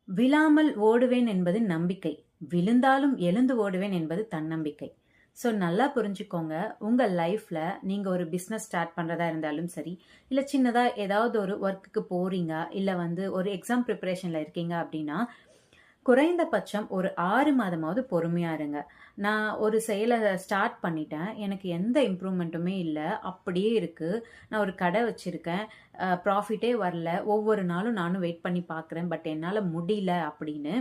விழாமல் ஓடுவேன் என்பது நம்பிக்கை. விழுந்தாலும் எழுந்து ஓடுவேன் என்பது தன்னம்பிக்கை. ஸோ நல்லா புரிஞ்சுக்கோங்க. உங்க லைஃப்ல நீங்க ஒரு பிசினஸ் ஸ்டார்ட் பண்றதா இருந்தாலும் சரி, இல்ல சின்னதா ஏதாவது ஒரு ஒர்க்குக்கு போறீங்க, இல்ல வந்து ஒரு எக்ஸாம் ப்ரிப்பரேஷன்ல இருக்கீங்க அப்படின்னா, குறைந்தபட்சம் ஒரு 6 மாதமாவது பொறுமையா இருங்க. நான் ஒரு செயல ஸ்டார்ட் பண்ணிட்டேன். எனக்கு எந்த இம்ப்ரூவ்மெண்ட்டுமே இல்ல. அப்படியே இருக்கு. நான் ஒரு கடை வச்சிருக்கேன். ப்ராஃபிட்டே வரல. ஒவ்வொரு நாளும் நானும் வெயிட் பண்ணி பார்க்குறேன். பட் என்னால முடியல அப்படின்னு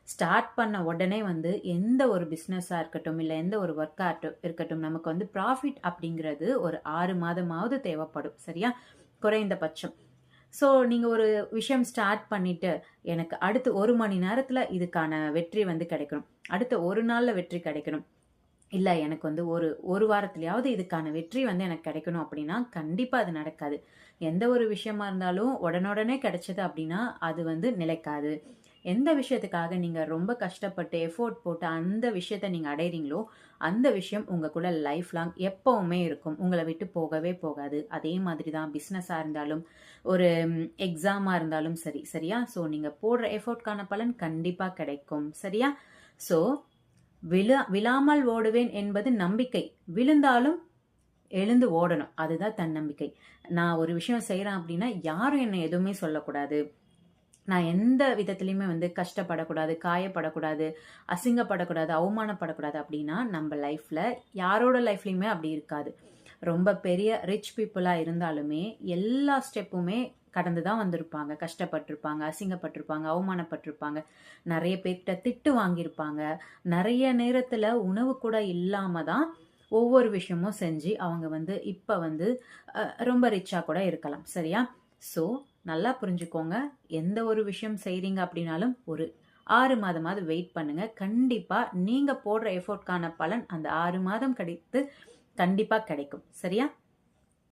ஸ்டார்ட் பண்ண உடனே வந்து எந்த ஒரு பிஸ்னஸா இருக்கட்டும், இல்ல எந்த ஒரு ஒர்க்கா இருக்கட்டும், நமக்கு வந்து ப்ராஃபிட் அப்படிங்கிறது ஒரு 6 மாதமாவது தேவைப்படும். சரியா? குறைந்தபட்சம். ஸோ நீங்க ஒரு விஷயம் ஸ்டார்ட் பண்ணிட்டு, எனக்கு அடுத்து 1 மணி நேரத்துல இதுக்கான வெற்றி வந்து கிடைக்கணும். அடுத்த 1 நாள்ல வெற்றி கிடைக்கணும். இல்ல எனக்கு வந்து ஒரு வாரத்திலயாவது இதுக்கான வெற்றி வந்து எனக்கு கிடைக்கணும் அப்படின்னா, கண்டிப்பா அது நடக்காது. எந்த ஒரு விஷயமா இருந்தாலும் உடனுடனே கிடைச்சது அப்படின்னா, அது வந்து நிலைக்காது. எந்த விஷயத்துக்காக நீங்க ரொம்ப கஷ்டப்பட்டு, எஃபோர்ட் போட்டு அந்த விஷயத்த நீங்க அடையறீங்களோ, அந்த விஷயம் உங்க கூட லைஃப் லாங் எப்பவுமே இருக்கும். உங்கள விட்டு போகவே போகாது. அதே மாதிரி தான் பிசினஸா இருந்தாலும், ஒரு எக்ஸாமா இருந்தாலும் சரி, சரியா? ஸோ நீங்க போடுற எஃபோர்ட்கான பலன் கண்டிப்பா கிடைக்கும். சரியா? ஸோ விழாமல் ஓடுவேன் என்பது நம்பிக்கை. விழுந்தாலும் எழுந்து ஓடணும். அதுதான் தன்னம்பிக்கை. நான் ஒரு விஷயம் செய்றேன் அப்படின்னா, யாரும் என்ன எதுவுமே சொல்லக்கூடாது. நான் எந்த விதத்திலயுமே வந்து கஷ்டப்படக்கூடாது, காயப்படக்கூடாது, அசிங்கப்படக்கூடாது, அவமானப்படக்கூடாது அப்படின்னா, நம்ம லைஃப்ல யாரோட லைஃப்லயுமே அப்படி இருக்காது. ரொம்ப பெரிய ரிச் பீப்புளா இருந்தாலுமே, எல்லா ஸ்டெப்புமே கடந்து தான் வந்திருப்பாங்க. கஷ்டப்பட்டுருப்பாங்க, அசிங்கப்பட்டுருப்பாங்க, அவமானப்பட்டுருப்பாங்க. நெறைய பேர்கிட்ட திட்டு வாங்கியிருப்பாங்க. நெறைய நேரத்துல உணவு கூட இல்லாம தான் ஒவ்வொரு விஷயமும் செஞ்சு அவங்க வந்து இப்ப வந்து ரொம்ப ரிச்சா கூட இருக்கலாம். சரியா? ஸோ நல்லா புரிஞ்சுக்கோங்க. எந்த ஒரு விஷயம் செய்றீங்க அப்படின்னாலும் ஒரு 6 மாதமாவது வெயிட் பண்ணுங்க. கண்டிப்பா நீங்க போடுற எஃபோர்ட்கான பலன் அந்த 6 மாதம் கழித்து கண்டிப்பா கிடைக்கும். சரியா?